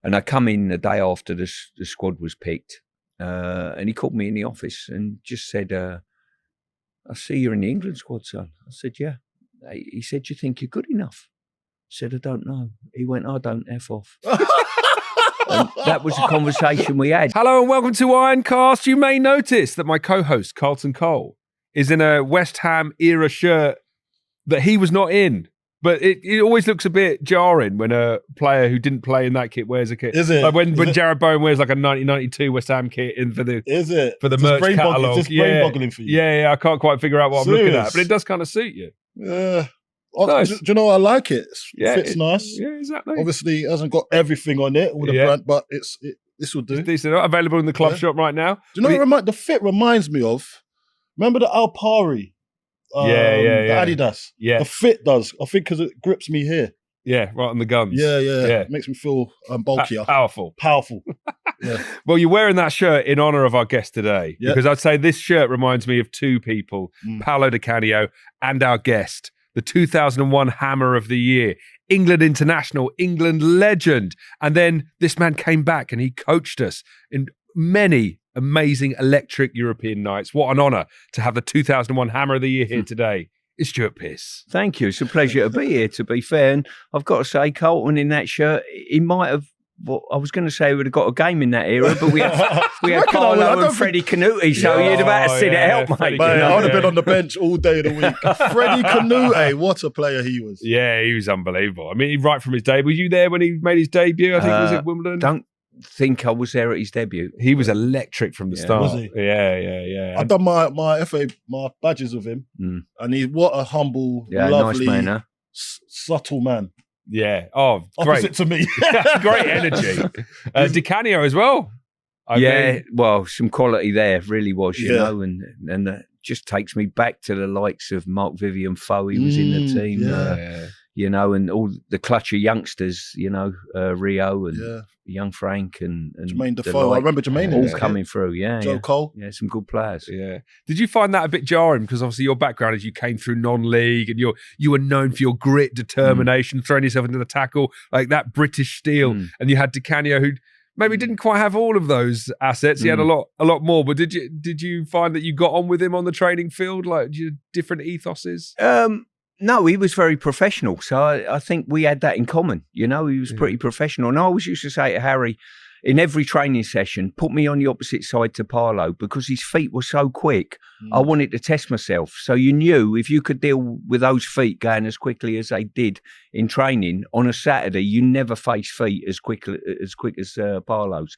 And I come in the day after the squad was picked, and he called me in the office and just said, I see you're in the England squad, son. I said, yeah. He said, do you think you're good enough? I said, I don't know. He went, I don't F off. And that was a conversation we had. Hello and welcome to Ironcast. You may notice that my co-host, Carlton Cole, is in a West Ham era shirt that he was not in. But it always looks a bit jarring when a player who didn't play in that kit wears a kit. Is it? Like when Jared Bowen wears like a 1992 West Ham kit in for the merch catalogue. It's brain-boggling for you. Yeah, I can't quite figure out what I'm looking at. But it does kind of suit you. Yeah. Nice. Do you know what? I like it? It fits nice. Yeah, exactly. Obviously, it hasn't got everything on it, all the brand, but this will do. It's decent. Available in the club shop right now. Do you know what the fit reminds me of? Remember the Alpari? The Adidas. Yeah. The fit does. I think because it grips me here. Yeah, right on the guns. Yeah. It makes me feel bulkier. Powerful. Yeah. Well, you're wearing that shirt in honour of our guest today. Yep. Because I'd say this shirt reminds me of two people, Paolo Di Canio and our guest, the 2001 Hammer of the Year, England international, England legend. And then this man came back and he coached us in many amazing electric European nights. What an honour to have the 2001 Hammer of the Year here today. It's Stuart Pearce. Thank you. It's a pleasure to be here, to be fair. And I've got to say, Carlton in that shirt, he might have, I was going to say he would have got a game in that era, but we had Carlo and Freddie Canute, so you'd have had to sit it out, mate. I would have been on the bench all day of the week. Freddie Canute, what a player he was. Yeah, he was unbelievable. I mean, right from his debut. Were you there when he made his debut? I think it was at Wimbledon. Don't think I was there at his debut. He was electric from the start. Was he? Yeah. I've done my badges with him, and what a humble, lovely, nice man, huh? Subtle man. Yeah. Oh, great. Opposite to me. Great energy. Di Canio as well. Well, some quality there really was, you know, and that just takes me back to the likes of Mark Vivian Foe. He was in the team, you know, and all the clutch of youngsters, you know, Rio and young Frank and Jermaine Defoe. I remember Jermaine all coming through. Joe Cole. Yeah, some good players. Yeah. Did you find that a bit jarring? Because obviously your background is you came through non-league and you were known for your grit, determination, throwing yourself into the tackle, like that British steel. And you had Di Canio, who maybe didn't quite have all of those assets. He had a lot more. But did you find that you got on with him on the training field, like different ethoses? No, he was very professional. So I think we had that in common. You know, he was pretty professional. And I always used to say to Harry, in every training session, put me on the opposite side to Paolo because his feet were so quick. I wanted to test myself. So you knew if you could deal with those feet going as quickly as they did in training on a Saturday, you never face feet as quick as Paolo's.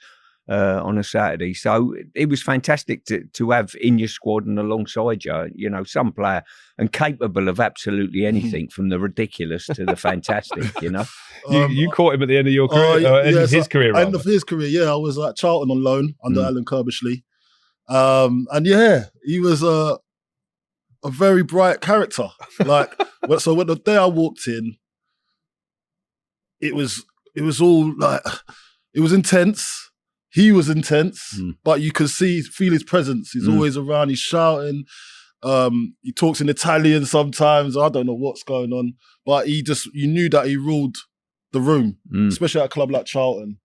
On a Saturday. So it was fantastic to have in your squad and alongside you, you know, some player and capable of absolutely anything from the ridiculous to the fantastic, you know. You caught him at the end of your career, his career. End of his career, I was at Charlton on loan under Alan Kirbishley. And he was a very bright character. Like, so when the day I walked in, it was all like, it was intense. He was intense, but you could feel his presence. He's always around. He's shouting. He talks in Italian sometimes. I don't know what's going on, but you knew that he ruled the room, especially at a club like Charlton.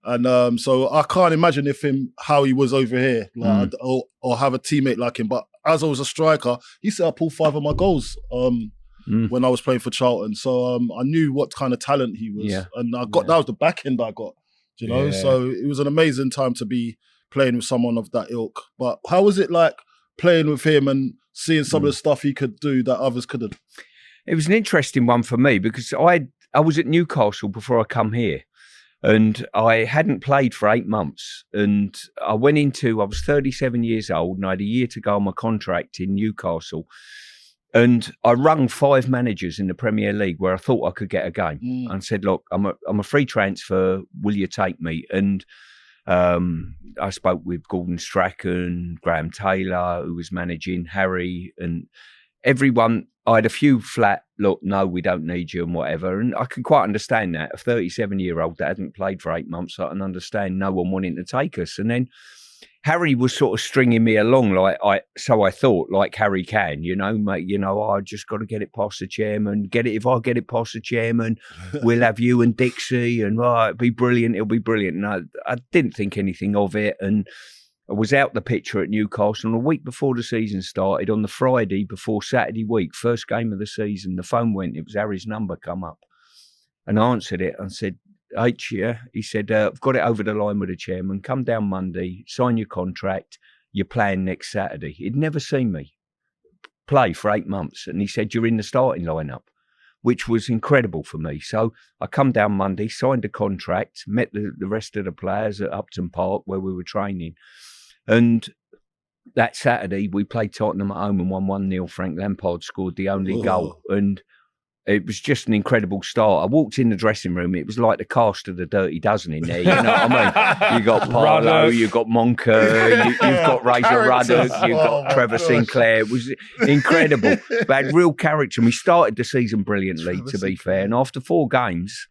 And so I can't imagine how he was over here, like, or have a teammate like him. But as I was a striker, he set up all 5 of my goals when I was playing for Charlton. So I knew what kind of talent he was, and that was the back end I got. You know, so it was an amazing time to be playing with someone of that ilk. But how was it like playing with him and seeing some of the stuff he could do that others couldn't? It was an interesting one for me because I was at Newcastle before I come here and I hadn't played for 8 months. And I was 37 years old and I had a year to go on my contract in Newcastle. And I rung 5 managers in the Premier League where I thought I could get a game and said, look, I'm a free transfer. Will you take me? And I spoke with Gordon Strachan, Graham Taylor, who was managing, Harry, and everyone. I had a few flat, look, no, we don't need you and whatever. And I can quite understand that. A 37-year-old that hadn't played for 8 months, I can understand no one wanting to take us. And then Harry was sort of stringing me along, so I thought, like Harry can, mate. I just got to get it past the chairman. If I get it past the chairman, we'll have you and Dixie, and it'll be brilliant. It'll be brilliant. And I didn't think anything of it, and I was out the picture at Newcastle. And a week before the season started, on the Friday before Saturday week, first game of the season, the phone went. It was Harry's number come up, and I answered it and said, H, yeah. He said, I've got it over the line with the chairman. Come down Monday, sign your contract. You're playing next Saturday. He'd never seen me play for 8 months. And he said, you're in the starting lineup, which was incredible for me. So I come down Monday, signed a contract, met the rest of the players at Upton Park where we were training. And that Saturday, we played Tottenham at home and won 1-0. Frank Lampard scored the only goal. And it was just an incredible start. I walked in the dressing room. It was like the cast of the Dirty Dozen in there. You know what I mean? You got Parlow, you got Monker, you've got Razor Ruddock, you've got Trevor Sinclair. It was incredible. They had real character. And we started the season brilliantly, to be fair. And after 4 games,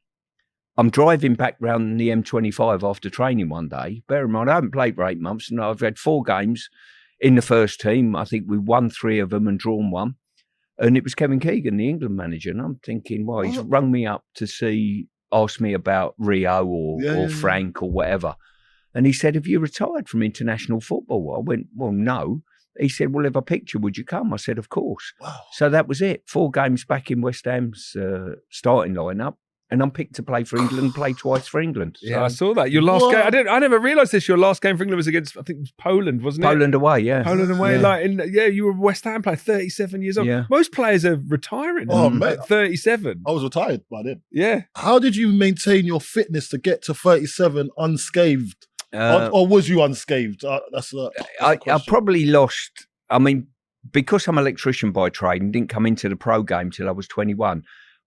I'm driving back round the M25 after training one day. Bear in mind, I haven't played for 8 months, and I've had 4 games in the first team. I think we won 3 of them and drawn 1. And it was Kevin Keegan, the England manager. And I'm thinking, well, he's rung me up to ask me about Rio or Frank or whatever. And he said, have you retired from international football? I went, well, no. He said, well, if I picked you, would you come? I said, of course. Wow. So that was it. 4 games back in West Ham's starting lineup. And I'm picked to play for England, play twice for England. So, yeah, I saw that. Your last game, I never realised this. Your last game for England was against, I think it was Poland, wasn't it? Poland away, yeah. Poland away. You were a West Ham player, 37 years old. Yeah. Most players are retiring at 37. I was retired by then. Yeah. How did you maintain your fitness to get to 37 unscathed? Or was you unscathed? I probably lost, because I'm an electrician by trade and didn't come into the pro game till I was 21.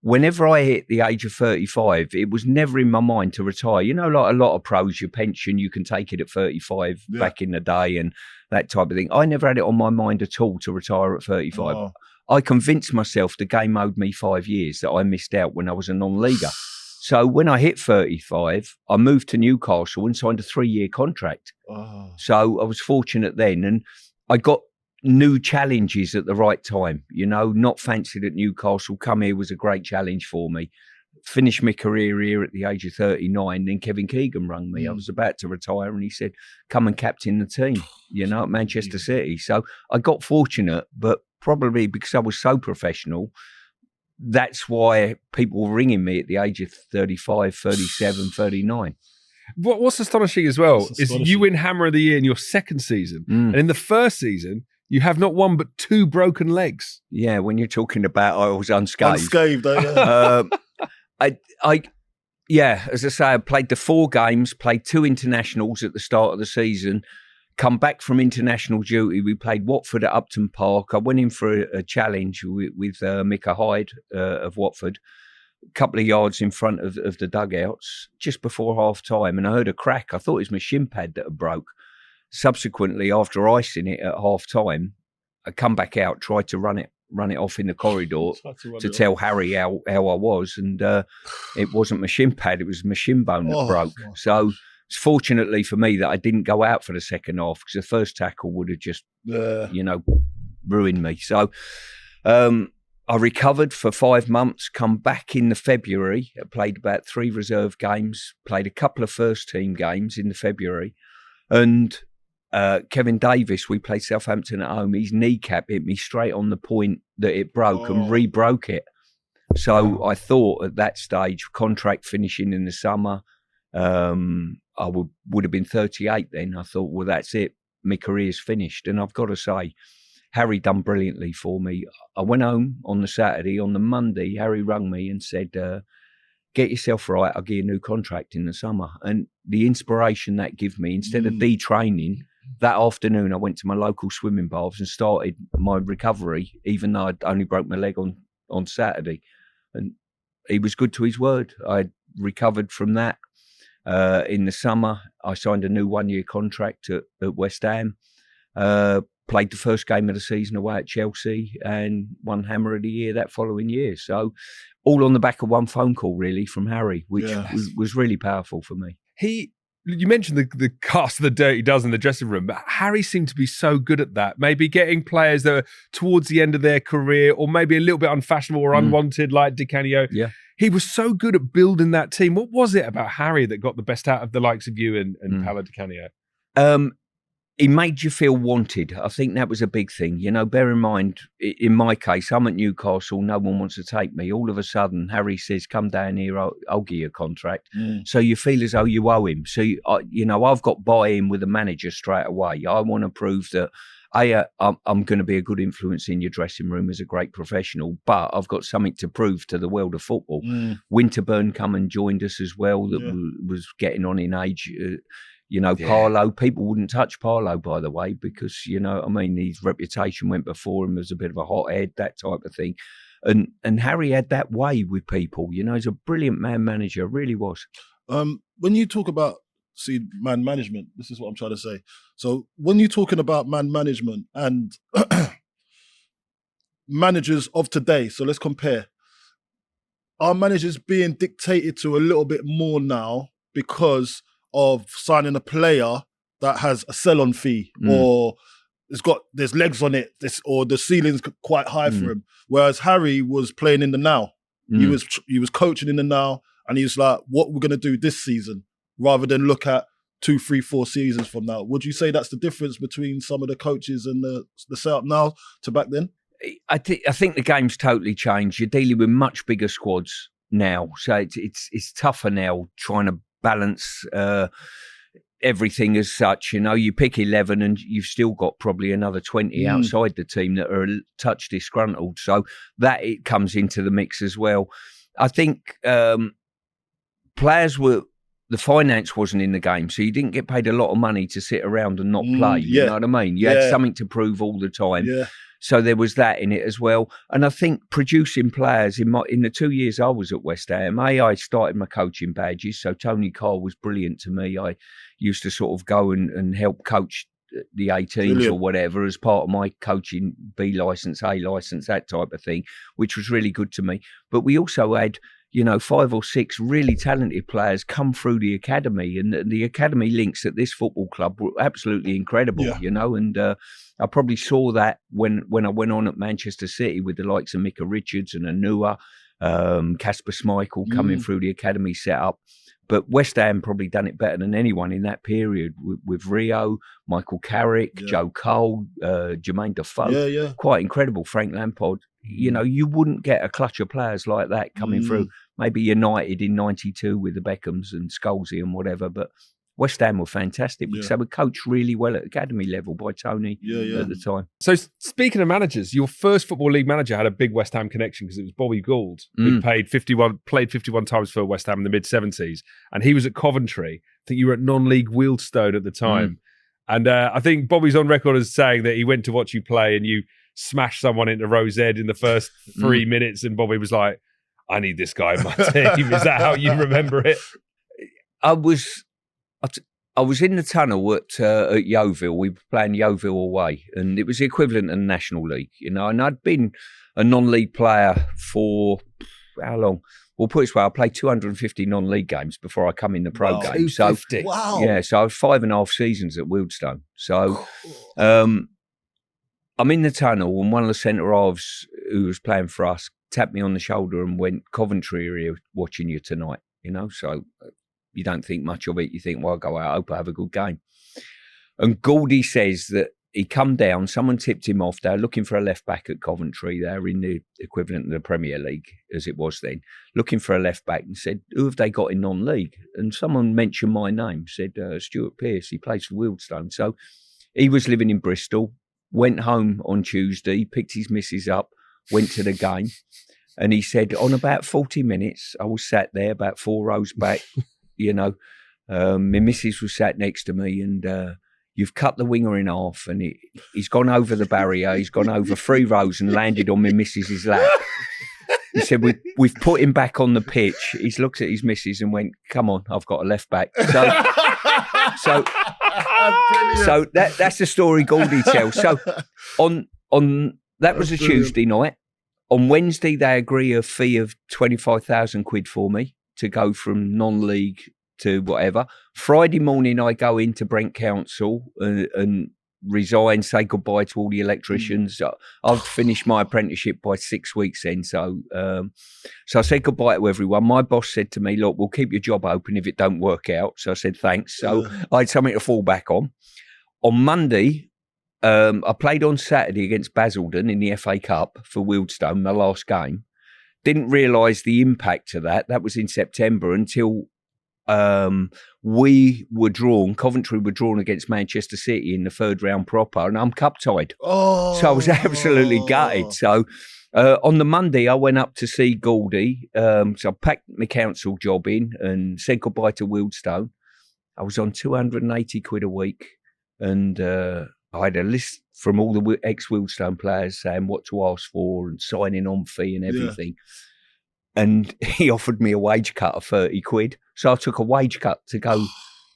Whenever I hit the age of 35, it was never in my mind to retire. Like a lot of pros, your pension, you can take it at 35 back in the day and that type of thing. I never had it on my mind at all to retire at 35. Oh. I convinced myself the game owed me 5 years that I missed out when I was a non-leaguer. So when I hit 35, I moved to Newcastle and signed a 3-year contract. Oh. So I was fortunate then. And I got new challenges at the right time, not fancied at Newcastle. Come here was a great challenge for me. Finished my career here at the age of 39. Then Kevin Keegan rang me. I was about to retire and he said, come and captain the team, at Manchester City. So I got fortunate, but probably because I was so professional, that's why people were ringing me at the age of 35, 37, 39. What's astonishing as well is you win Hammer of the Year in your second season. And in the first season, you have not 1 but 2 broken legs. Yeah, when you're talking about I was unscathed. Unscathed, as I say, I played the 4 games, played 2 internationals at the start of the season, come back from international duty. We played Watford at Upton Park. I went in for a challenge with Micah Hyde of Watford, a couple of yards in front of the dugouts just before half-time, and I heard a crack. I thought it was my shin pad that had broke. Subsequently, after icing it at half-time, I come back out, tried to run it off in the corridor to tell Harry how I was, and it wasn't my shin pad, it was my shin bone that broke. So it's fortunately for me that I didn't go out for the second half, because the first tackle would have just, ruined me. So I recovered for 5 months, come back in the February, I played about 3 reserve games, played a couple of first team games in the February, and Kevin Davis, we played Southampton at home, his kneecap hit me straight on the point that it broke and re-broke it. So I thought at that stage, contract finishing in the summer, I would have been 38 then. I thought, well, that's it. My career's finished. And I've got to say, Harry done brilliantly for me. I went home on the Saturday. On the Monday, Harry rang me and said, get yourself right, I'll get you a new contract in the summer. And the inspiration that gave me, instead of detraining, that afternoon I went to my local swimming baths and started my recovery, even though I'd only broke my leg on Saturday. And he was good to his word. I recovered from that. In the summer, I signed a new 1-year contract at West Ham. Played the first game of the season away at Chelsea and won Hammer of the Year that following year. So all on the back of one phone call, really, from Harry, which was really powerful for me. He you mentioned the cast of the dirty dozen in the dressing room, but Harry seemed to be so good at that. Maybe getting players that are towards the end of their career or maybe a little bit unfashionable or unwanted, like Canio. Yeah. He was so good at building that team. What was it about Harry that got the best out of the likes of you and Paolo Di Canio? He made you feel wanted. I think that was a big thing. You know, bear in mind, in my case, I'm at Newcastle. No one wants to take me. All of a sudden, Harry says, come down here, I'll give you a contract. So you feel as though you owe him. So, I've got buy-in with the manager straight away. I want to prove that, I'm going to be a good influence in your dressing room as a great professional, but I've got something to prove to the world of football. Winterburn come and joined us as well, that was getting on in age. Parlow, people wouldn't touch Parlow, by the way, because, his reputation went before him as a bit of a hothead, that type of thing. And Harry had that way with people. He's a brilliant manager, really was. When you talk about, man management, this is what I'm trying to say. So when you're talking about man management and managers of today, so let's compare. Are managers being dictated to a little bit more now because of signing a player that has a sell-on fee or there's legs on it, or the ceiling's quite high for him? Whereas Harry was playing in the now. He was coaching in the now, and he was like, what we're going to do this season, rather than look at 2, 3, 4 seasons from now. Would you say that's the difference between some of the coaches and the setup now to back then? I think the game's totally changed. You're dealing with much bigger squads now, so it's tougher now trying to balance everything as such. You pick 11 and you've still got probably another 20 outside the team that are a touch disgruntled. So that it comes into the mix as well. I think players the finance wasn't in the game, so you didn't get paid a lot of money to sit around and not play. You know what I mean? You had something to prove all the time. Yeah. So there was that in it as well. And I think producing players in the 2 years I was at West Ham, I started my coaching badges. So Tony Carr was brilliant to me. I used to sort of go and help coach the 18s or whatever as part of my coaching, B licence, A licence, that type of thing, which was really good to me. But we also had 5 or 6 really talented players come through the academy, and the academy links at this football club were absolutely incredible, and I probably saw that when I went on at Manchester City with the likes of Micah Richards and Anua, Kasper Schmeichel coming through the academy setup. But West Ham probably done it better than anyone in that period with Rio, Michael Carrick, Joe Cole, Jermaine Defoe. Quite incredible, Frank Lampard. You wouldn't get a clutch of players like that coming through. Maybe United in 92 with the Beckhams and Scholesy and whatever, but West Ham were fantastic because they were coached really well at academy level by Tony at the time. So speaking of managers, your first Football League manager had a big West Ham connection because it was Bobby Gould, who played 51 times for West Ham in the mid-70s, and he was at Coventry. I think you were at non-league Wealdstone at the time. And I think Bobby's on record as saying that he went to watch you play and you smashed someone into Rose Ed in the first 3 minutes, and Bobby was like, I need this guy in my team. Is that how you remember it? I was in the tunnel at Yeovil. We were playing Yeovil away, and it was the equivalent of the National League, and I'd been a non-league player for how long? Well, put it this way, I played 250 non-league games before I come in the pro game. So, yeah, so I was 5.5 seasons at Wealdstone. So, I'm in the tunnel, and one of the centre halves who was playing for us tapped me on the shoulder and went, Coventry are here watching you tonight, so you don't think much of it. You think, well, I'll go out, I hope I have a good game. And Goldie says that he come down, someone tipped him off. They're looking for a left back at Coventry. They're in the equivalent of the Premier League, as it was then, looking for a left back, and said, who have they got in non-league? And someone mentioned my name, said Stuart Pearce. He plays for Wealdstone. So he was living in Bristol, went home on Tuesday, picked his missus up, went to the game. And he said, on about 40 minutes, I was sat there about 4 rows back, my missus was sat next to me, and you've cut the winger in half, and he's gone over the barrier, he's gone over 3 rows and landed on my missus's lap. He said, we've put him back on the pitch. He's looked at his missus and went, come on, I've got a left back. So that's the story Goldie tells. So on that was a Tuesday night. On Wednesday, they agree a fee of 25,000 quid for me to go from non-league to whatever. Friday morning, I go into Brent Council and resign, say goodbye to all the electricians. I've finished my apprenticeship by 6 weeks then. So I said goodbye to everyone. My boss said to me, look, we'll keep your job open if it don't work out. So I said, thanks. So I had something to fall back on. On Monday, I played on Saturday against Basildon in the FA Cup for Wealdstone, my last game. Didn't realise the impact of that. That was in September until we were drawn. Coventry were drawn against Manchester City in the third round proper, and I'm cup tied. So I was absolutely gutted. So on the Monday, I went up to see Goldie. So I packed my council job in and said goodbye to Wealdstone. I was on 280 quid a week, and I had a list from all the ex-Wealdstone players saying what to ask for and signing on fee and everything. Yeah. And he offered me a wage cut of 30 quid. So I took a wage cut to go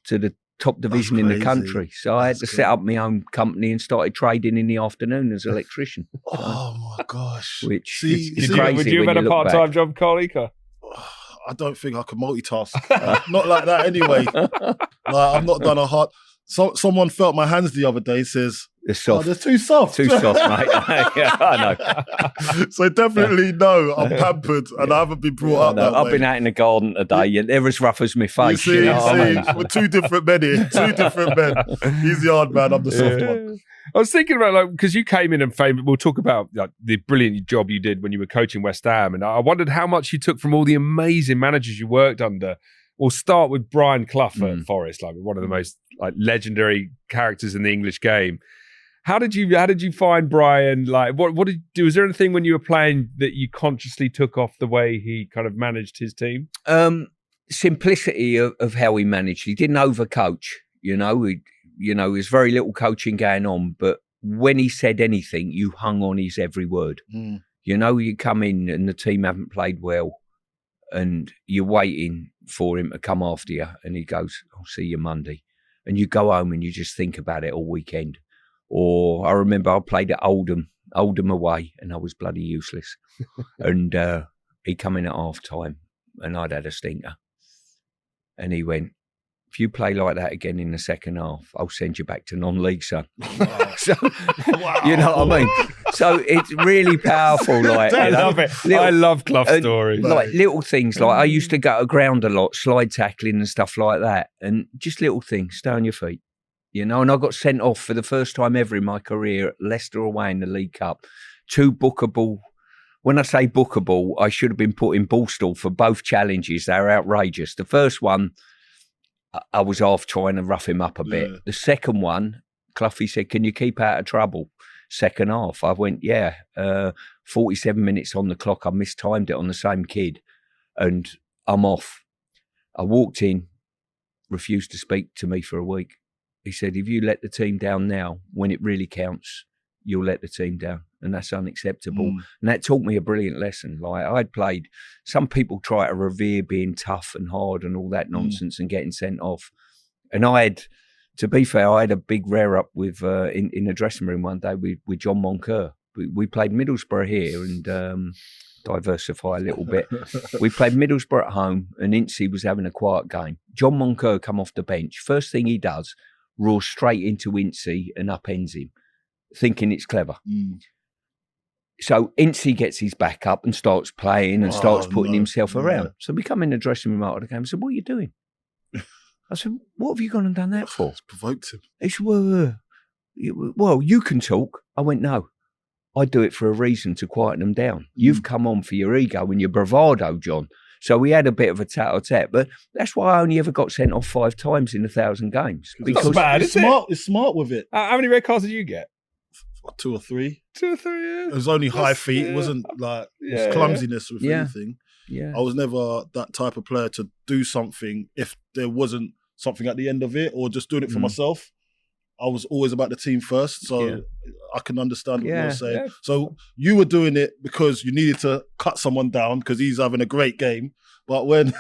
to the top division in the country. So I had to set up my own company and started trading in the afternoon as an electrician. Oh my gosh. Which is crazy. Would you have had a part-time job, Carl? I don't think I could multitask. Not like that anyway. I've not done a hard... someone felt my hands the other day, says, they're soft. They're too soft. Too soft, mate. Yeah, I know. So definitely no, I'm pampered and I haven't been brought up that way. I've been out in the garden today and they're as rough as my face. You see, we're two different men here. Two different men. He's the hard man, I'm the soft one. I was thinking about, because you came in and we'll talk about the brilliant job you did when you were coaching West Ham, and I wondered how much you took from all the amazing managers you worked under. We'll start with Brian Clough at Forest, one of the most legendary characters in the English game. How did you find Brian? What did you do? Was there anything when you were playing that you consciously took off the way he kind of managed his team? Simplicity of how he managed. He didn't overcoach. There's very little coaching going on, but when he said anything, you hung on his every word. You come in and the team haven't played well, and you're waiting for him to come after you, and he goes, I'll see you Monday. And you go home and you just think about it all weekend. Or I remember I played at Oldham away, and I was bloody useless. And he come in at half time, and I'd had a stinker. And he went, if you play like that again in the second half, I'll send you back to non-league, son. So, you know what I mean? So it's really powerful. I love it. I love Clough stories. Little things, I used to go to ground a lot, slide tackling and stuff like that. And just little things, stay on your feet. And I got sent off for the first time ever in my career at Leicester away in the League Cup. 2 bookable. When I say bookable, I should have been put in Ballstall for both challenges. They were outrageous. The first one, I was half trying to rough him up a bit. The second one, Cloughy said, can you keep out of trouble? Second half. I went, 47 minutes on the clock. I mistimed it on the same kid and I'm off. I walked in, refused to speak to me for a week. He said, if you let the team down now, when it really counts, you'll let the team down. And that's unacceptable. And that taught me a brilliant lesson. I'd played, some people try to revere being tough and hard and all that nonsense and getting sent off. And to be fair, I had a big rear up with in the dressing room one day with John Moncur. We played Middlesbrough here and diversify a little bit. We played Middlesbrough at home and Ince was having a quiet game. John Moncur come off the bench. First thing he does, roars straight into Ince and upends him, thinking it's clever. So Ince gets his back up and starts playing and starts putting himself around. So we come in the dressing room after the game and said, what are you doing? I said, what have you gone and done that for? It's provoked him. He said, well, you can talk. I went, no, I do it for a reason, to quieten them down. You've come on for your ego and your bravado, John. So we had a bit of a tat-a-tat, but that's why I only ever got sent off 5 times in 1,000 games. Because it's bad, it's smart with it. How many red cards did you get? 2 or 3. 2 or 3, yeah. It was only high feet. It wasn't it was clumsiness with anything. Yeah. I was never that type of player to do something if there wasn't something at the end of it, or just doing it for myself. I was always about the team first, so I can understand what you're saying. Yeah. So you were doing it because you needed to cut someone down because he's having a great game. But when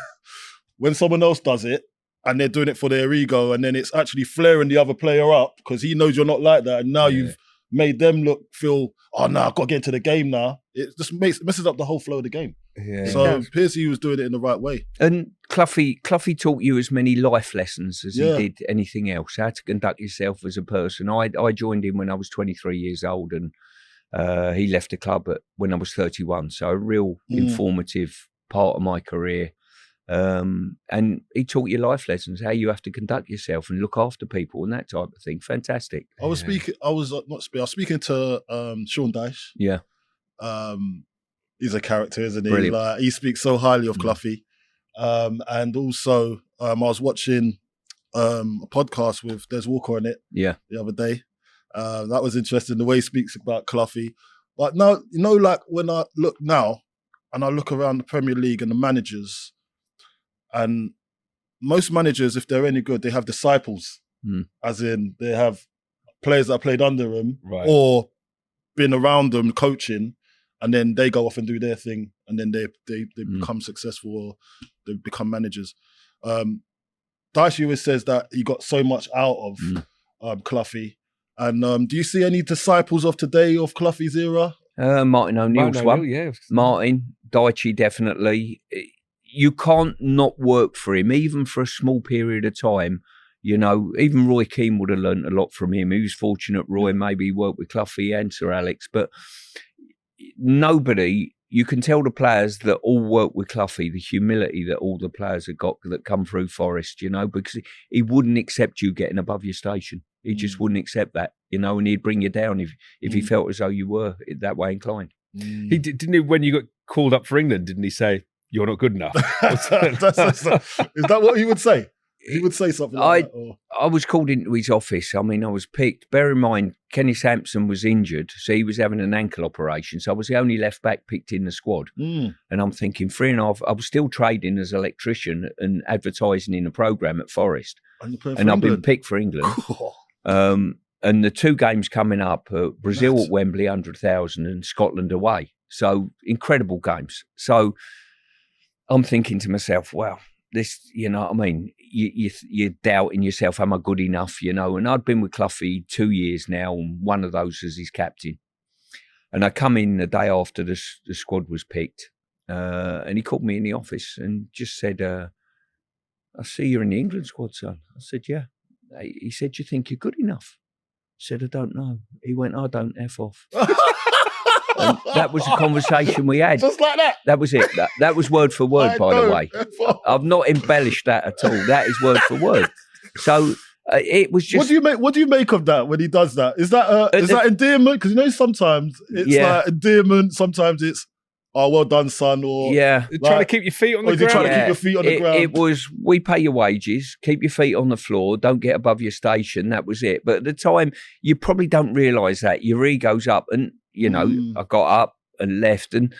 someone else does it and they're doing it for their ego, and then it's actually flaring the other player up because he knows you're not like that, and now you've made them feel, oh no, I've got to get into the game now. It just messes up the whole flow of the game. Yeah. So Pearce was doing it in the right way. And Cloughy taught you as many life lessons as Yeah. he did anything else. How to conduct yourself as a person. I joined him when I was 23 years old, and he left the club when I was 31. So a real informative part of my career. And he taught you life lessons, how you have to conduct yourself and look after people and that type of thing. Fantastic. I was speaking to Sean Dyche. Yeah. He's a character, isn't he? Brilliant. Like, he speaks so highly of Cloughy. And also, I was watching a podcast with Des Walker on it the other day. That was interesting, the way he speaks about Cloughy. But now, like when I look now and I look around the Premier League and the managers, and most managers, if they're any good, they have disciples. As in, they have players that played under them or been around them coaching, and then they go off and do their thing, and then they become successful or they become managers. Dyche always says that he got so much out of Cloughy. And do you see any disciples of today of Cloughy's era? Martin O'Neill's one. Martin, Dyche, definitely. You can't not work for him, even for a small period of time. Even Roy Keane would have learnt a lot from him. He was fortunate, Roy, maybe he worked with Cloughy and Sir Alex, but nobody, you can tell the players that all work with Cloughy, the humility that all the players have got that come through Forest, because he wouldn't accept you getting above your station. He just wouldn't accept that, and he'd bring you down if he felt as though you were that way inclined. He didn't he, when you got called up for England, didn't he say, "You're not good enough"? Is that what he would say? He would say something like that? Or? I was called into his office. I was picked. Bear in mind, Kenny Sampson was injured, so he was having an ankle operation. So I was the only left back picked in the squad. And I'm thinking, 3.5, I was still trading as an electrician and advertising in a programme at Forest. And I've been picked for England. And the two games coming up, Brazil at Wembley, 100,000, and Scotland away. So incredible games. So I'm thinking to myself, wow, this, you're doubting yourself, am I good enough, And I'd been with Cloughy 2 years now, and one of those as his captain. And I come in the day after the squad was picked, and he called me in the office and just said, I see you're in the England squad, son. I said, yeah. He said, do you think you're good enough? I said, I don't know. He went, I don't F off. And that was a conversation we had. Just like that? That was it. That was word for word, by the way. I've not embellished that at all. That is word for word. So it was just... What do you make of that when he does that? Is that endearment? Because sometimes it's like endearment, sometimes it's, oh, well done, son, or... Yeah. Trying to keep your feet on the ground. Trying to keep your feet on the ground. It was, we pay your wages, keep your feet on the floor, don't get above your station, that was it. But at the time, you probably don't realise that. Your ego's up, and, I got up and left, and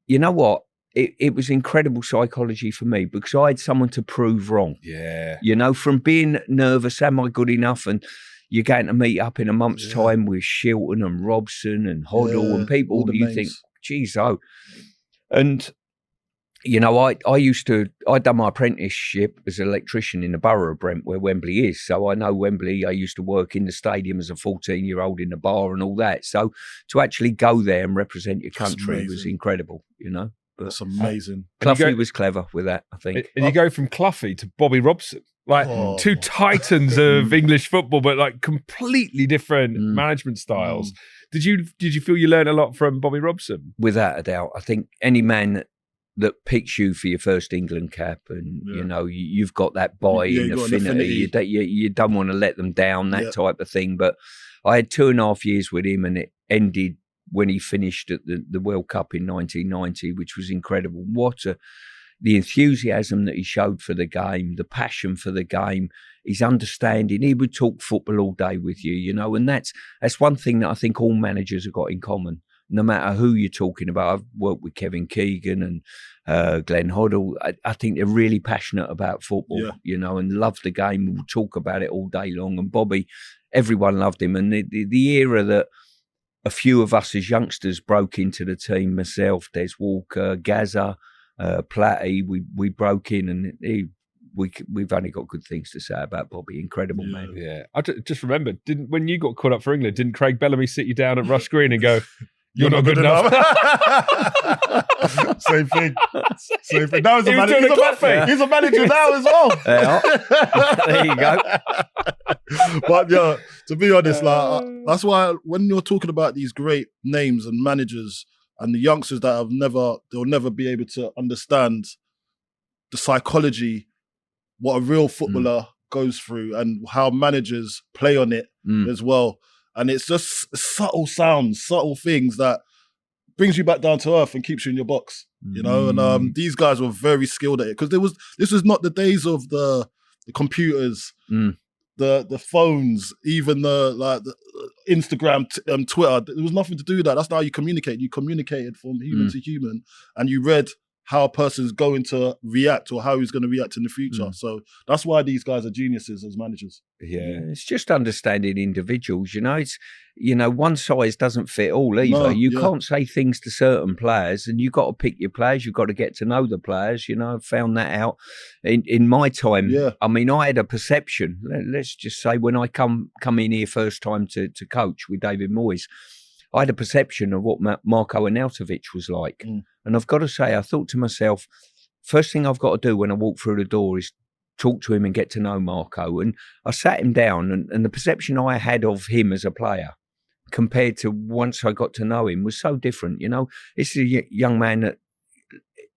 you know what? It was incredible psychology for me, because I had someone to prove wrong. Yeah. From being nervous, am I good enough? And you're going to meet up in a month's time with Shilton and Robson and Hoddle and people that you think, geez, oh. And, I'd done my apprenticeship as an electrician in the borough of Brent, where Wembley is. So I know Wembley. I used to work in the stadium as a 14-year-old in the bar and all that. So to actually go there and represent your country was incredible, But that's amazing. Cloughy was clever with that, I think. And you go from Cloughy to Bobby Robson. Two titans of English football, but like completely different management styles. Did you feel you learned a lot from Bobby Robson? Without a doubt. I think any man that picks you for your first England cap, and you've got that buy-in affinity. You don't want to let them down, that type of thing. But I had 2.5 years with him, and it ended when he finished at the World Cup in 1990, which was incredible. The enthusiasm that he showed for the game, the passion for the game, his understanding. He would talk football all day with you, and that's one thing that I think all managers have got in common. No matter who you're talking about, I've worked with Kevin Keegan and Glenn Hoddle. I think they're really passionate about football, and love the game. We'll talk about it all day long. And Bobby, everyone loved him. And the era that a few of us as youngsters broke into the team, myself, Des Walker, Gazza, Platty, we broke in, and we've only got good things to say about Bobby. Incredible man. Yeah, I just remember, when you got called up for England, didn't Craig Bellamy sit you down at Rush Green and go, You're not good enough. Same thing. Now he's He's a manager now as well. There you go. But yeah, to be honest, that's why when you're talking about these great names and managers and the youngsters that they'll never be able to understand the psychology, what a real footballer goes through and how managers play on it as well. And it's just subtle sounds, subtle things that brings you back down to earth and keeps you in your box, you know? And these guys were very skilled at it because this was not the days of the computers, the phones, even the Instagram, Twitter. There was nothing to do with that. That's not how you communicate. You communicated from human to human and you read how a person's going to react or how he's going to react in the future. So that's why these guys are geniuses as managers. Yeah, it's just understanding individuals. It's one size doesn't fit all either. No, you can't say things to certain players, and you've got to pick your players. You've got to get to know the players. I've found that out in my time. Yeah. I mean, I had a perception. Let's just say when I come in here first time to coach with David Moyes, I had a perception of what Marko Arnautovic was like. And I've got to say, I thought to myself, first thing I've got to do when I walk through the door is talk to him and get to know Marko. And I sat him down and the perception I had of him as a player compared to once I got to know him was so different. This is a young man that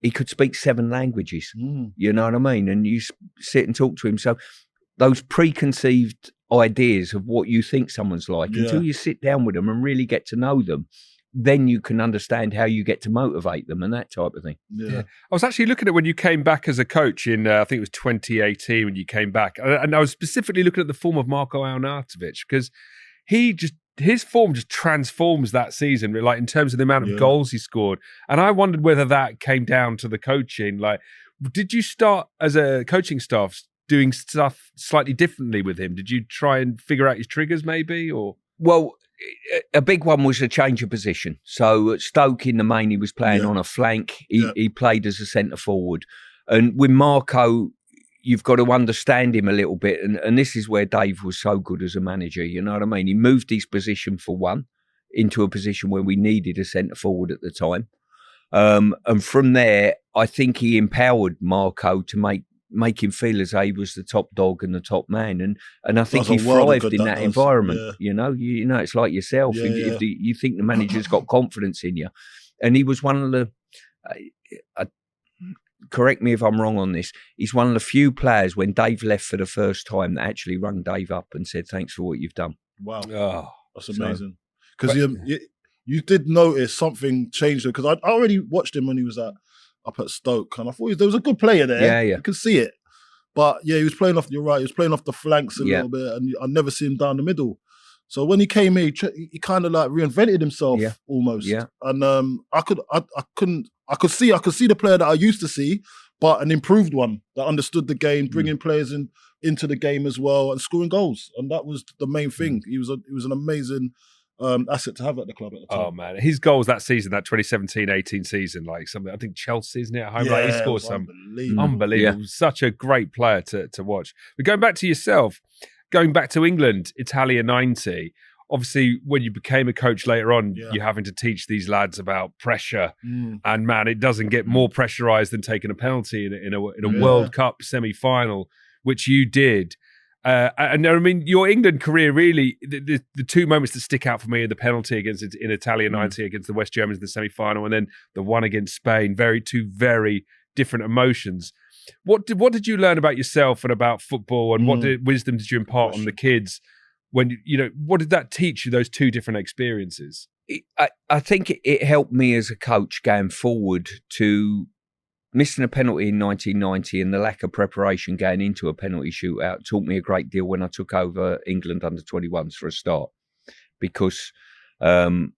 he could speak 7 languages. You know what I mean? And you sit and talk to him. So those preconceived ideas of what you think someone's like until you sit down with them and really get to know them, then you can understand how you get to motivate them and that type of thing. Yeah. I was actually looking at when you came back as a coach in, I think it was 2018 when you came back. And I was specifically looking at the form of Marko Arnautovic because his form just transforms that season, like in terms of the amount of goals he scored. And I wondered whether that came down to the coaching. Like, did you start as a coaching staff doing stuff slightly differently with him? Did you try and figure out his triggers maybe, or? Well, a big one was a change of position. So at Stoke in the main, he was playing on a flank. He played as a centre forward. And with Marko, you've got to understand him a little bit. And this is where Dave was so good as a manager. You know what I mean? He moved his position for one into a position where we needed a centre forward at the time. And from there, I think he empowered Marko to make him feel as though he was the top dog and the top man, and I think he thrived in that environment. Yeah. It's like yourself. If you think the manager's got confidence in you, and he was one of the. Correct me if I'm wrong on this. He's one of the few players when Dave left for the first time that actually rang Dave up and said, "Thanks for what you've done." Wow, that's amazing. Because you did notice something changed because I already watched him when he was up at Stoke, and I thought there was a good player there. Yeah. You could see it. But he was playing off, you're right, he was playing off the flanks a little bit, and I never see him down the middle. So when he came here, he kind of like reinvented himself almost. Yeah. And I could see the player that I used to see, but an improved one that understood the game, bringing players into the game as well and scoring goals. And that was the main thing. He was an amazing asset to have at the club at the time. Oh man, his goals that season, that 2017-18 season, like something, I think Chelsea, isn't it, at home? He scored some unbelievable. Such a great player to watch. But going back to yourself, going back to England, Italia 90. Obviously, when you became a coach later on, you're having to teach these lads about pressure, and man, it doesn't get more pressurized than taking a penalty in a World Cup semi-final, which you did. And I mean, your England career really, the two moments that stick out for me are the penalty in Italia 90 against the West Germans in the semi-final, and then the one against Spain. Two very different emotions. What did you learn about yourself and about football, and what wisdom did you impart on the kids? When what did that teach you? Those two different experiences. I think it helped me as a coach going forward to. Missing a penalty in 1990 and the lack of preparation going into a penalty shootout taught me a great deal when I took over England under-21s for a start. Because when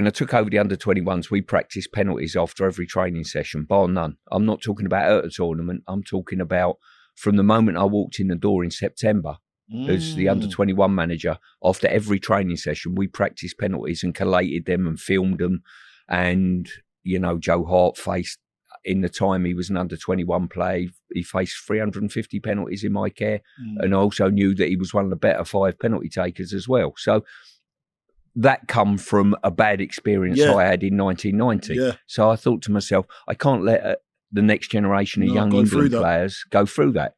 I took over the under-21s, we practiced penalties after every training session, bar none. I'm not talking about at a tournament. I'm talking about from the moment I walked in the door in September as the under-21 manager. After every training session, we practiced penalties and collated them and filmed them. And, Joe Hart faced, in the time he was an under-21 player, he faced 350 penalties in my care. And I also knew that he was one of the better 5 penalty takers as well. So that come from a bad experience I had in 1990. Yeah. So I thought to myself, I can't let the next generation of young England players go through that.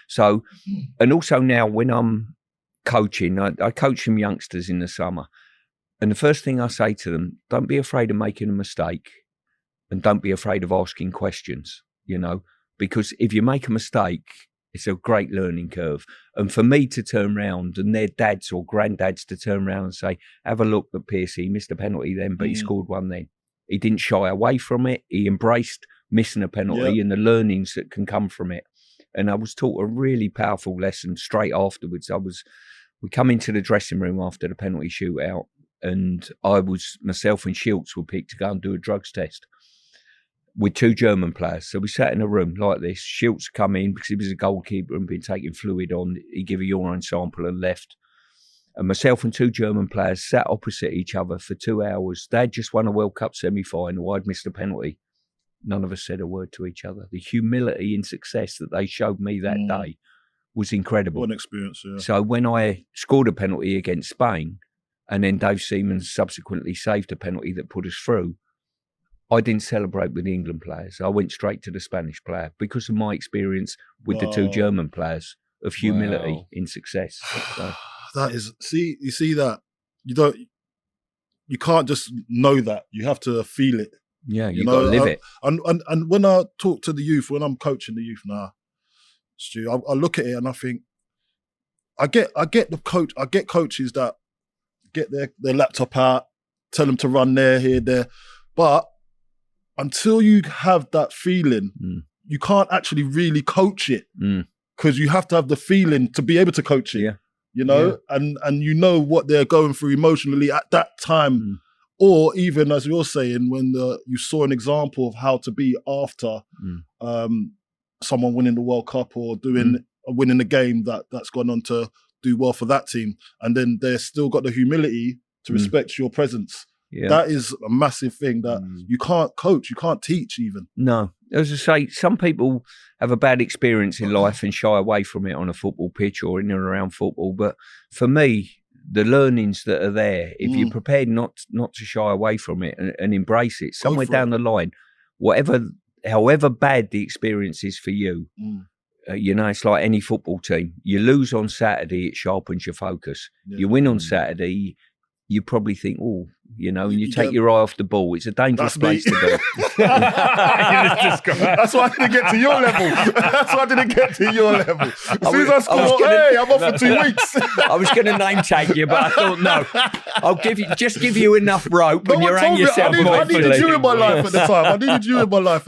So, and also now when I'm coaching, I coach some youngsters in the summer, and the first thing I say to them, don't be afraid of making a mistake, and don't be afraid of asking questions, because if you make a mistake, it's a great learning curve. And for me to turn around and their dads or granddads to turn around and say, have a look at Pearce, he missed a penalty then, but he scored one then. He didn't shy away from it. He embraced missing a penalty and the learnings that can come from it. And I was taught a really powerful lesson straight afterwards. We come into the dressing room after the penalty shootout, and myself and Schultz were picked to go and do a drugs test with 2 German players. So we sat in a room like this. Schultz come in because he was a goalkeeper and been taking fluid on. He gave a urine sample and left. And myself and 2 German players sat opposite each other for 2 hours. They'd just won a World Cup semi-final. I'd missed a penalty. None of us said a word to each other. The humility and success that they showed me that day was incredible. What an experience, yeah. So when I scored a penalty against Spain, and then Dave Seaman subsequently saved a penalty that put us through, I didn't celebrate with the England players. I went straight to the Spanish player because of my experience with the 2 German players of humility in success. So. That is, you see that? You can't just know that. You have to feel it. Yeah, you've got to live it. And when I talk to the youth, when I'm coaching the youth now, Stu, I look at it and I think, I get coaches that get their laptop out, tell them to run there, but until you have that feeling, you can't actually really coach it because you have to have the feeling to be able to coach it. And you know what they're going through emotionally at that time. Or even, as you're saying, when you saw an example of how to be after someone winning the World Cup or winning a game that's gone on to do well for that team, and then they've still got the humility to respect your presence. Yeah. That is a massive thing that you can't coach, you can't teach even. No. As I say, some people have a bad experience in life and shy away from it on a football pitch or in and around football. But for me, the learnings that are there, if you're prepared not to shy away from it and embrace it, somewhere down the line, however bad the experience is for you, it's like any football team. You lose on Saturday, it sharpens your focus. Yeah. You win on Saturday, you probably think, and you take your eye off the ball. It's a dangerous place to be. That's why I didn't get to your level. As soon as I score, I'm off for 2 weeks. I was going to name tag you, but I thought, no, I'll give you enough rope when you hang yourself. I needed you in my life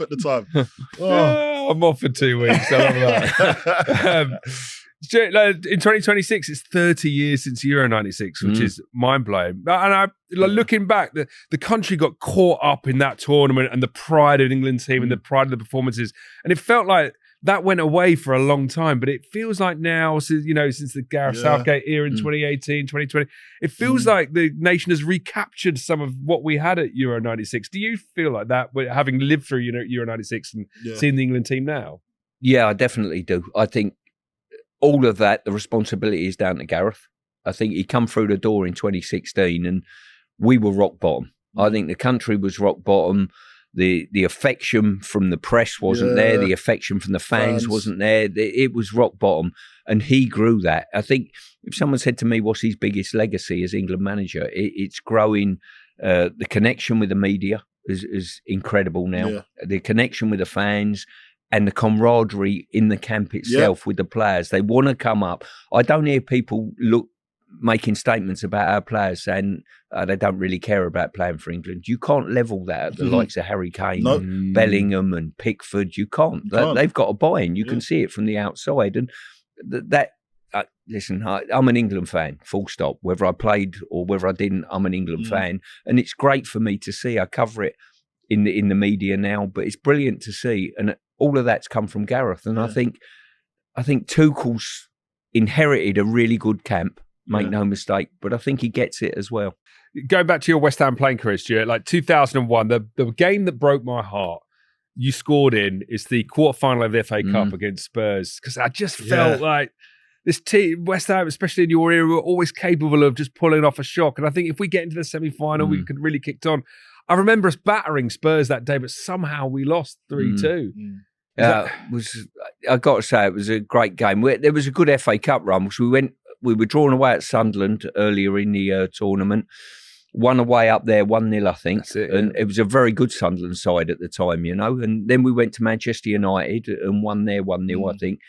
at the time. Oh. I'm off for 2 weeks. I love that. In 2026, it's 30 years since Euro 96, which is mind-blowing. And looking back, the country got caught up in that tournament and the pride of the England team and the pride of the performances. And it felt like that went away for a long time. But it feels like now, since the Gareth Southgate era in 2018, 2020, it feels like the nation has recaptured some of what we had at Euro 96. Do you feel like that, having lived through Euro 96 and seeing the England team now? Yeah, I definitely do. I think all of that, the responsibility is down to Gareth. I think he come through the door in 2016 and we were rock bottom. I think the country was rock bottom. The affection from the press wasn't there. The affection from the fans wasn't there. It was rock bottom. And he grew that. I think if someone said to me, what's his biggest legacy as England manager? It's growing the connection with the media is incredible now. Yeah. The connection with the fans and the camaraderie in the camp itself with the players. They want to come up. I don't hear people making statements about our players saying they don't really care about playing for England. You can't level that at the likes of Harry Kane and Bellingham and Pickford. You can't. They've got a buy-in. You can see it from the outside. And listen, I'm an England fan, full stop. Whether I played or whether I didn't, I'm an England fan. And it's great for me to see. I cover it in the media now, but it's brilliant to see. And all of that's come from Gareth. And I think Tuchel's inherited a really good camp, make no mistake, but I think he gets it as well. Going back to your West Ham playing career, Stuart, like 2001, the game that broke my heart, you scored in, is the quarterfinal of the FA Cup against Spurs, because I just felt like this team, West Ham, especially in your era, were always capable of just pulling off a shock. And I think if we get into the semi-final, we could really kicked on. I remember us battering Spurs that day, but somehow we lost 3-2. I got to say, it was a great game. There was a good FA Cup run, which we were drawn away at Sunderland earlier in the tournament. One away up there, 1-0, I think. And it was a very good Sunderland side at the time, you know. And then we went to Manchester United and won there 1-0, I think.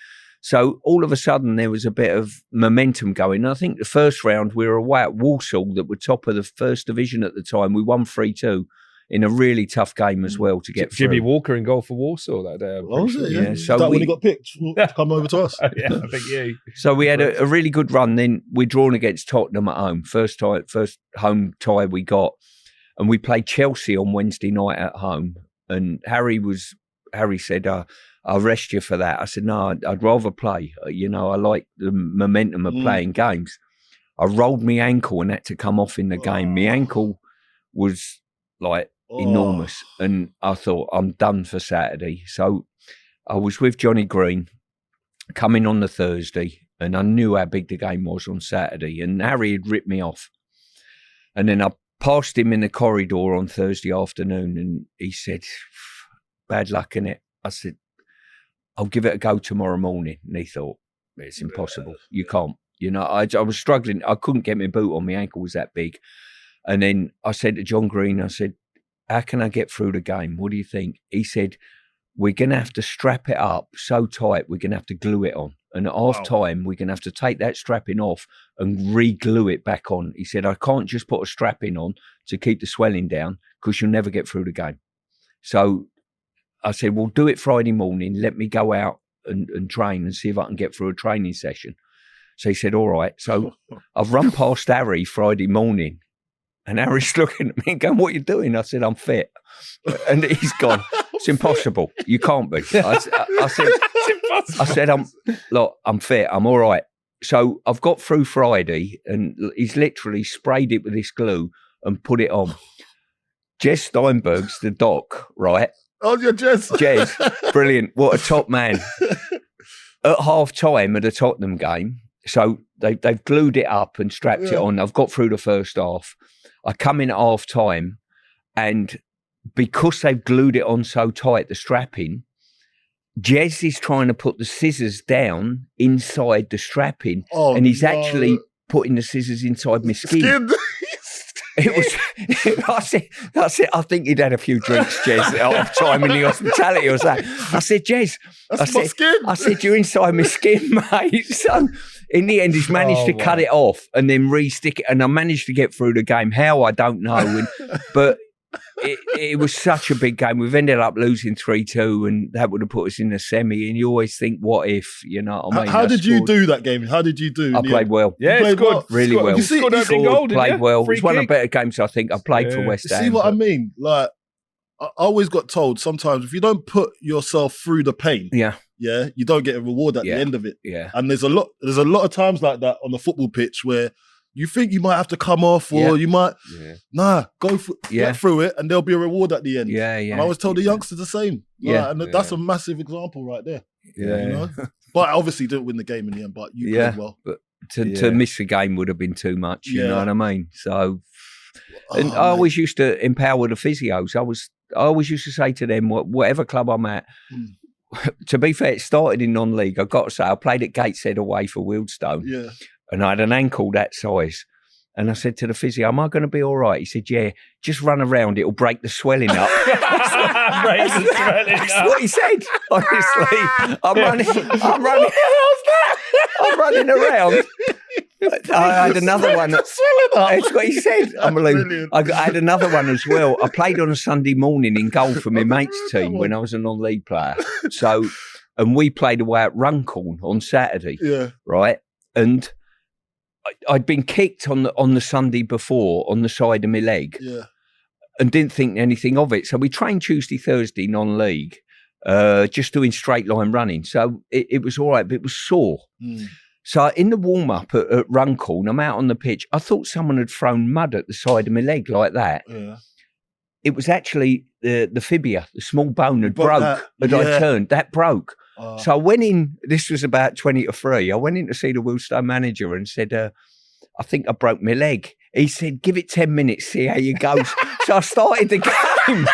So all of a sudden there was a bit of momentum going. I think the first round we were away at Walsall that were top of the first division at the time. We won 3-2 in a really tough game as well to get through. Jimmy Walker in goal for Walsall that day. Was it? Yeah. So that when he got picked to come over to us. Yeah, I think yeah. So we had a really good run. Then we drawn against Tottenham at home. First home tie we got. And we played Chelsea on Wednesday night at home. And Harry said, I'll rest you for that. I said, no, I'd rather play. You know, I like the momentum of playing games. I rolled my ankle and had to come off in the game. My ankle was like enormous. And I thought, I'm done for Saturday. So I was with Johnny Green coming on the Thursday, and I knew how big the game was on Saturday. And Harry had ripped me off. And then I passed him in the corridor on Thursday afternoon, and he said, bad luck, innit? I said, I'll give it a go tomorrow morning. And he thought, it's impossible. You can't. You know, I was struggling. I couldn't get my boot on. My ankle was that big. And then I said to John Green, I said, how can I get through the game? What do you think? He said, we're going to have to strap it up so tight, we're going to have to glue it on. And at half time, we're going to have to take that strapping off and re-glue it back on. He said, I can't just put a strapping on to keep the swelling down because you'll never get through the game. So I said, well, do it Friday morning. Let me go out and train and see if I can get through a training session. So he said, all right. So I've run past Harry Friday morning, and Harry's looking at me and going, what are you doing? I said, I'm fit. And he's gone, it's impossible. You can't be. I said, I'm fit. I'm all right. So I've got through Friday, and he's literally sprayed it with this glue and put it on. Jez Steinberg's the doc, right? Oh, yeah, Jez. Jez, brilliant. What a top man. At half time of the Tottenham game, so they've glued it up and strapped it on. I've got through the first half. I come in at half time, and because they've glued it on so tight, the strapping, Jez is trying to put the scissors down inside the strapping, and he's actually putting the scissors inside my skin. It was. I said, I think he'd had a few drinks, Jez, at half time in the hospitality or something. I said, Jez, I said, you're inside my skin, mate. So in the end, he's managed to cut it off and then re-stick it, and I managed to get through the game. How, I don't know, but it was such a big game. We've ended up losing 3-2, and that would have put us in the semi. And you always think, what if? You know what I mean? How did you do that game? How did you do? I played well. Yeah, played well. Really well. You scored opening goal, played well. It was one of the kick. better games I think I played for West Ham. See what I mean? Like, I always got told sometimes if you don't put yourself through the pain, you don't get a reward at the end of it. Yeah. And there's a lot of times like that on the football pitch where you think you might have to come off, or you might get through it, and there'll be a reward at the end. Yeah, yeah. And I always told the youngsters the same. And that's a massive example right there. Yeah, you know? But obviously didn't win the game in the end. But you played well. But to miss the game would have been too much. You know what I mean? So, and I always used to empower the physios. I always used to say to them, whatever club I'm at. To be fair, it started in non-league. I've got to say, I played at Gateshead away for Wealdstone. Yeah. And I had an ankle that size. And I said to the physio, am I going to be all right? He said, yeah, just run around. It'll break the swelling up. That's what he said, honestly. I'm running around. I had another one. That's what he said. Unbelievable. I had another one as well. I played on a Sunday morning in goal for my mate's team when I was a non-league player. So, and we played away at Runcorn on Saturday. Yeah. Right? And I'd been kicked on the Sunday before on the side of my leg, and didn't think anything of it. So we trained Tuesday, Thursday non-league, just doing straight line running. So it was all right, but it was sore. So in the warm up at Runcorn, I'm out on the pitch. I thought someone had thrown mud at the side of my leg like that. Yeah. It was actually the fibia, the small bone had broke. I turned. That broke. So I went in, this was about 20 to 3. I went in to see the Wilstone manager and said, I think I broke my leg. He said, give it 10 minutes, see how you go. So I started the game.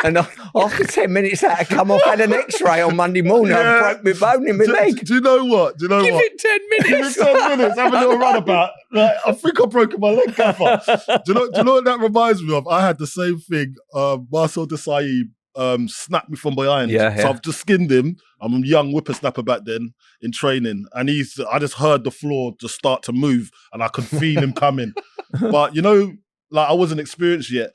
And after 10 minutes, I had to come off, had an x-ray on Monday morning. I broke my bone in my leg. Do you know what? Give it 10 minutes. Give it 10 minutes. Have a little runabout. Like, I think I've broken my leg, Gaffer. Do you know what that reminds me of? I had the same thing. Marcel Desailly snapped me from behind. Yeah. So I've just skinned him. I'm a young whippersnapper back then in training. And I just heard the floor just start to move and I could feel him coming. But, you know, like I wasn't experienced yet.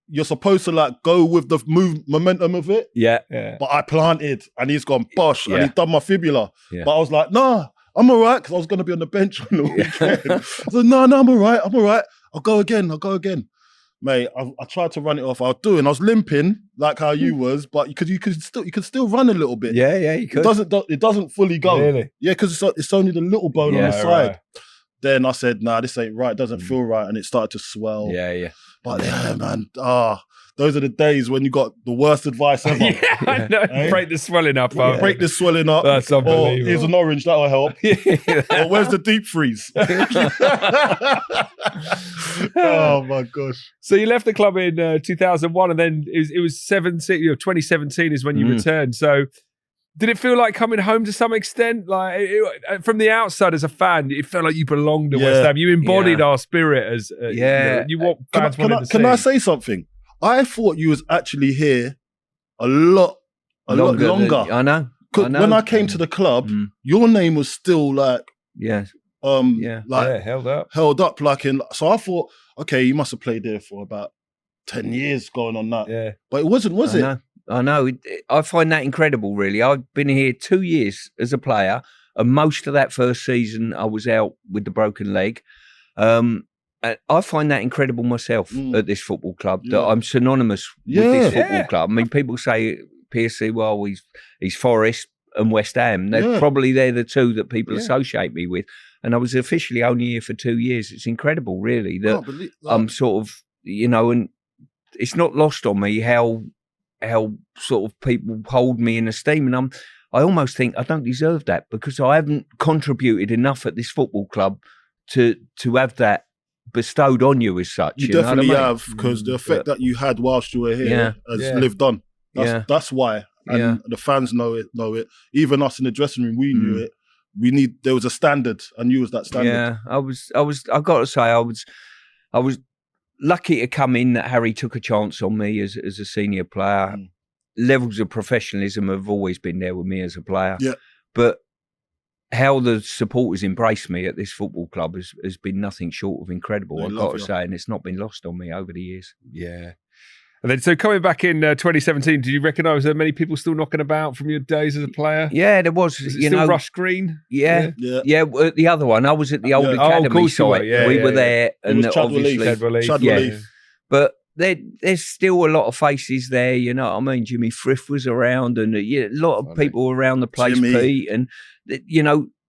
You're supposed to like go with the momentum of it. Yeah. But I planted and he's gone bosh and he's done my fibula. Yeah. But I was like, nah, I'm all right, because I was going to be on the bench on the weekend. I said, no, I'm all right. I'll go again. Mate, I tried to run it off. I was limping like how you was, but you could still run a little bit. Yeah, you could. It doesn't fully go. Really? Yeah, because it's only the little bone on the side. Right. Then I said, nah, this ain't right. It doesn't feel right. And it started to swell. Yeah. But yeah, man, those are the days when you got the worst advice ever. I know. Eh? Break the swelling up. Break this swelling up. That's unbelievable. Or here's an orange, that'll help. Or where's the deep freeze? Oh my gosh. So you left the club in 2001 and then it was 2017 is when you returned. So did it feel like coming home to some extent? Like from the outside as a fan, it felt like you belonged to West Ham. You embodied our spirit as you want fans wanted to see. Can I say something? I thought you was actually here a lot longer. I know. When I came to the club, your name was still like held up. So I thought, okay, you must have played there for about 10 years going on that. Yeah. But it wasn't, was it? I know. I find that incredible, really. I've been here 2 years as a player, and most of that first season I was out with the broken leg. I find that incredible myself at this football club, that I'm synonymous with this football club. I mean, people say Pearce, well, he's Forest and West Ham. They're the two that people associate me with. And I was officially only here for 2 years. It's incredible, really, that I'm sort of, and it's not lost on me how sort of people hold me in esteem. And I almost think I don't deserve that, because I haven't contributed enough at this football club to have that bestowed on you as such. You definitely have, because the effect that you had whilst you were here has lived on. That's why. And the fans know it. Even us in the dressing room, we knew it. There was a standard, and you was that standard. Yeah, I've got to say, I was lucky to come in, that Harry took a chance on me as a senior player. Levels of professionalism have always been there with me as a player. Yeah. But how the supporters embraced me at this football club has been nothing short of incredible, I've got to say, and it's not been lost on me over the years. Yeah. And then, so coming back in 2017, did you recognise there many people still knocking about from your days as a player? Yeah, there was. Was it still Rush Green? Yeah. The other one, I was at the old academy site. We were there, and obviously Chad Relief. But there's still a lot of faces there. You know what I mean? Jimmy Frith was around, and a lot of people around the place. Pete, and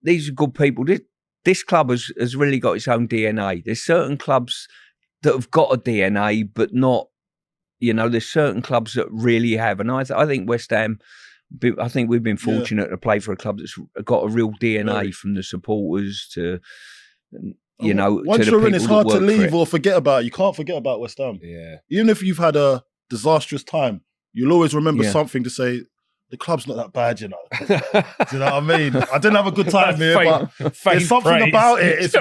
these are good people. This club has really got its own DNA. There's certain clubs that have got a DNA, but not. There's certain clubs that really have. And I think West Ham, I think we've been fortunate to play for a club that's got a real DNA from the supporters to, once to you're the in, it's people hard that to work for leave it. or forget about it. You can't forget about West Ham. Yeah. Even if you've had a disastrous time, you'll always remember something to say, the club's not that bad, Do you know what I mean? I didn't have a good time here, but there's something about it. It's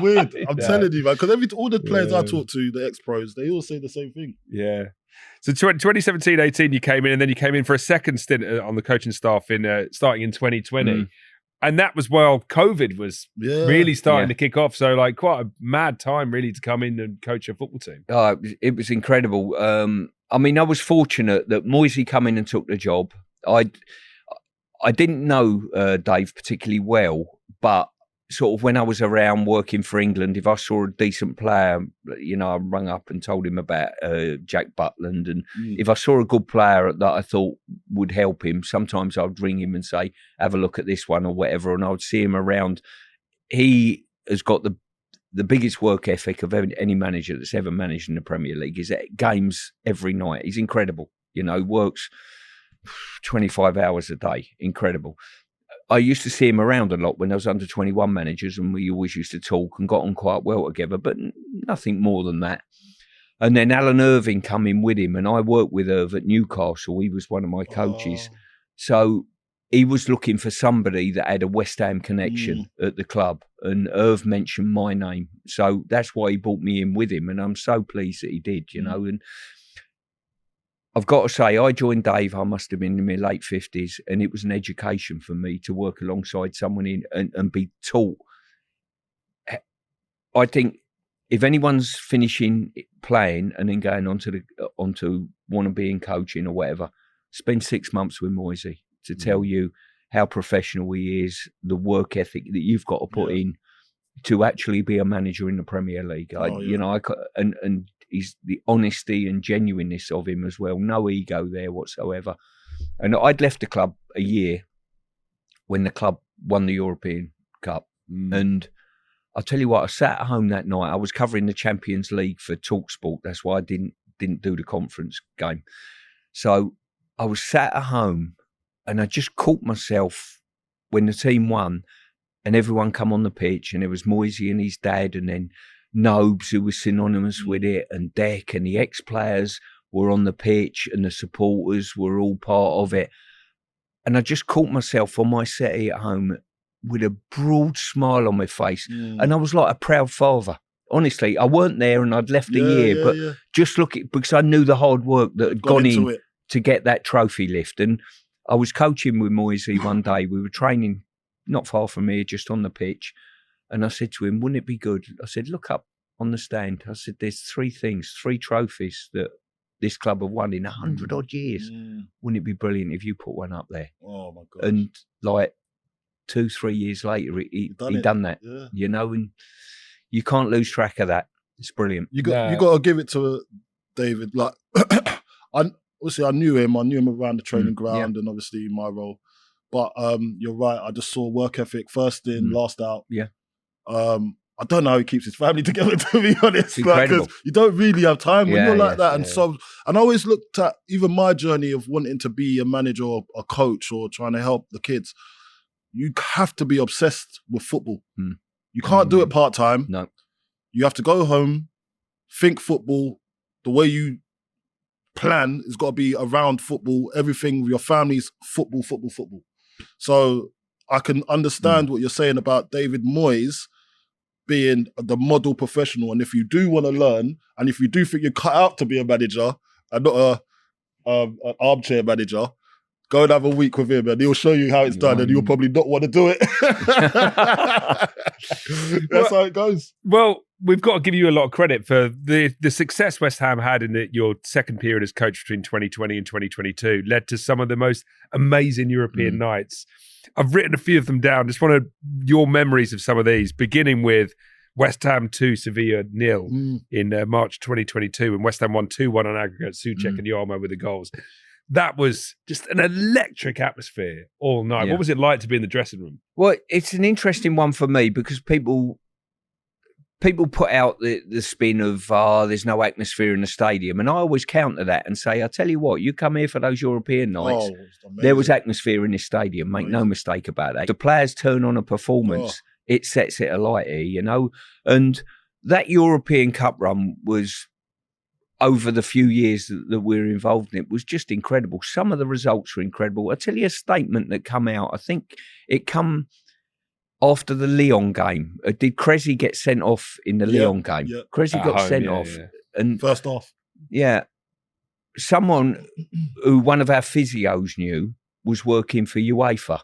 weird. I'm telling you, man. Because all the players I talk to, the ex-pros, they all say the same thing. Yeah. So 2017-18, you came in, and then you came in for a second stint on the coaching staff starting in 2020. And that was while COVID was really starting to kick off. So like quite a mad time really to come in and coach a football team. Oh, it was incredible. I was fortunate that Moyes come in and took the job. I didn't know Dave particularly well, but sort of when I was around working for England, if I saw a decent player, I rung up and told him about Jack Butland. And if I saw a good player that I thought would help him, sometimes I'd ring him and say, have a look at this one or whatever. And I would see him around. He has got the biggest work ethic of any manager that's ever managed in the Premier League. He's at games every night. He's incredible. Works 25 hours a day. Incredible. I used to see him around a lot when I was under 21 managers, and we always used to talk and got on quite well together, but nothing more than that. And then Alan Irving come in with him, and I worked with Irv at Newcastle. He was one of my coaches. So he was looking for somebody that had a West Ham connection at the club, and Irv mentioned my name. So that's why he brought me in with him, and I'm so pleased that he did, you know. And I've got to say, I joined Dave, I must have been in my late 50s, and it was an education for me to work alongside someone and be taught. I think if anyone's finishing playing and then going onto want to be in coaching or whatever, spend 6 months with Moyes to tell you how professional he is, the work ethic that you've got to put in to actually be a manager in the Premier League. You know, and he's the honesty and genuineness of him as well. No ego there whatsoever. And I'd left the club a year when the club won the European Cup. And I'll tell you what, I sat at home that night. I was covering the Champions League for TalkSport. That's why I didn't do the conference game. So I was sat at home and I just caught myself when the team won and everyone come on the pitch, and it was Moyes and his dad, and then Nobes, who was synonymous with it, and Deck, and the ex-players were on the pitch, and the supporters were all part of it. And I just caught myself on my settee at home with a broad smile on my face. And I was like a proud father. Honestly, I weren't there and I'd left a year, but just because I knew the hard work that had gone in to get that trophy lift. And I was coaching with Moyes one day. We were training not far from here, just on the pitch. And I said to him, wouldn't it be good? I said, look up on the stand. I said, there's 3 trophies that this club have won in 100 odd years. Wouldn't it be brilliant if you put one up there? Oh my God. And like 2-3 years later, he done that, you know, and you can't lose track of that. It's brilliant. You got to give it to David. Like, obviously I knew him around the training ground and obviously my role. But you're right. I just saw work ethic, first in, last out. Yeah. I don't know how he keeps his family together, to be honest. Incredible. Because you don't really have time when you're like that. And so, and I always looked at even my journey of wanting to be a manager or a coach or trying to help the kids. You have to be obsessed with football. You can't do it part-time. No. You have to go home, think football. The way you plan has got to be around football. Everything with your family's football. So I can understand what you're saying about David Moyes being the model professional. And if you do want to learn, and if you do think you're cut out to be a manager and not an armchair manager, go and have a week with him and he'll show you how it's done, and you'll probably not want to do it. That's how it goes. Well, we've got to give you a lot of credit for the success West Ham had in your second period as coach between 2020 and 2022, led to some of the most amazing European nights. I've written a few of them down. Just wanted your memories of some of these, beginning with West Ham 2, Sevilla 0 in March 2022, when West Ham won 2-1 on aggregate, Souček and Yarmo with the goals. That was just an electric atmosphere all night. What was it like to be in the dressing room? Well, it's an interesting one for me because people put out the spin of, there's no atmosphere in the stadium. And I always counter that and say, I tell you what, you come here for those European nights, there was atmosphere in this stadium, make no mistake about that. The players turn on a performance, it sets it alight here, you know. And that European Cup run was, over the few years that we were involved in, it was just incredible. Some of the results were incredible. I'll tell you a statement that come out. I think it come after the Lyon game. Did Cressy get sent off in the Lyon game? Yeah. Cressy got sent off. Yeah. And first off. Yeah. Someone who one of our physios knew was working for UEFA.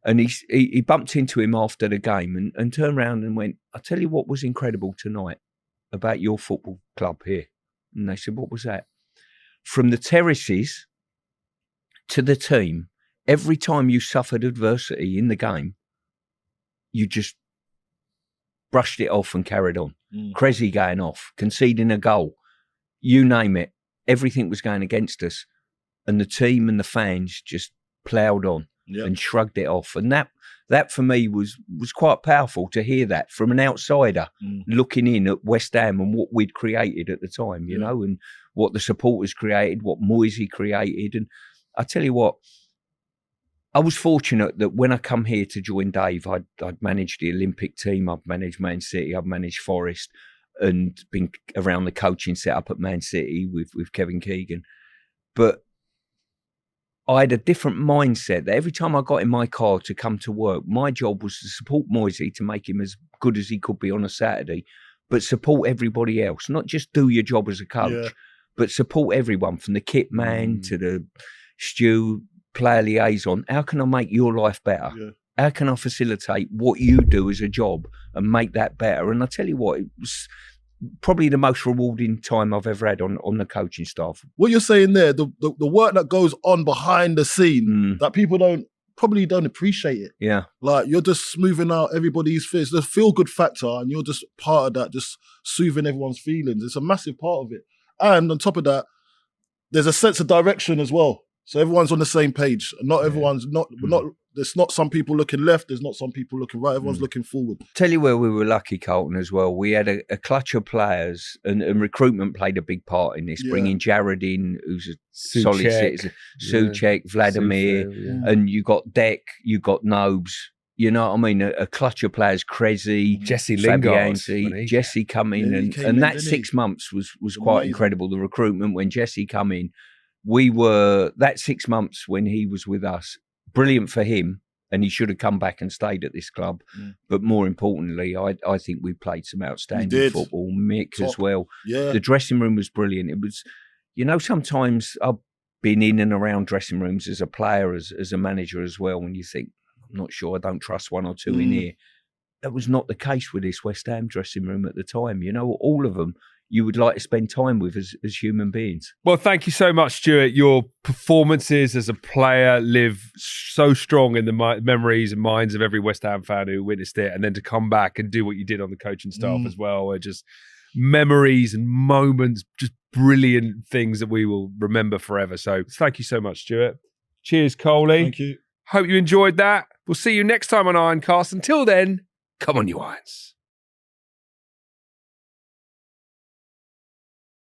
And he bumped into him after the game and turned around and went, I'll tell you what was incredible tonight about your football club here. And they said, what was that? From the terraces to the team, every time you suffered adversity in the game, you just brushed it off and carried on. Cressy going off, conceding a goal, you name it. Everything was going against us. And the team and the fans just ploughed on and shrugged it off. And that for me was quite powerful to hear that from an outsider looking in at West Ham and what we'd created at the time, you know, and what the supporters created, what Moyes created. And I tell you what, I was fortunate that when I come here to join Dave, I'd managed the Olympic team, I've managed Man City, I've managed Forest, and been around the coaching setup at Man City with Kevin Keegan. But I had a different mindset that every time I got in my car to come to work, my job was to support Moyes to make him as good as he could be on a Saturday, but support everybody else, not just do your job as a coach, but support everyone from the kit man to the stew, player liaison. How can I make your life better? Yeah. How can I facilitate what you do as a job and make that better? And I tell you what, it was probably the most rewarding time I've ever had on the coaching staff. What you're saying there, the work that goes on behind the scene that people probably don't appreciate it. Yeah. Like you're just smoothing out everybody's fears. The feel-good factor, and you're just part of that, just soothing everyone's feelings. It's a massive part of it. And on top of that, there's a sense of direction as well. So everyone's on the same page. Not everyone's there's not some people looking left, there's not some people looking right, everyone's looking forward. Tell you where we were lucky, Carlton, as well. We had a clutch of players, and recruitment played a big part in this, bringing Jared in, who's a solid citizen, Souček, Vladimir, and you got Dek, you got Nobes. You know what I mean? A clutch of players, Cressy, Jesse Lingard, Jesse come in, and that 6 months was quite incredible. The recruitment when Jesse come in, that 6 months when he was with us, brilliant for him, and he should have come back and stayed at this club. But more importantly, I think we played some outstanding football. Mick as well. Yeah. The dressing room was brilliant. It was, sometimes I've been in and around dressing rooms as a player, as a manager as well, when you think, I'm not sure, I don't trust one or two in here. That was not the case with this West Ham dressing room at the time. All of them you would like to spend time with as human beings. Well, thank you so much, Stuart. Your performances as a player live so strong in the memories and minds of every West Ham fan who witnessed it, and then to come back and do what you did on the coaching staff as well are just memories and moments, just brilliant things that we will remember forever. So thank you so much, Stuart. Cheers, Coley. Thank you. Hope you enjoyed that. We'll see you next time on Ironcast. Until then, come on, you Irons.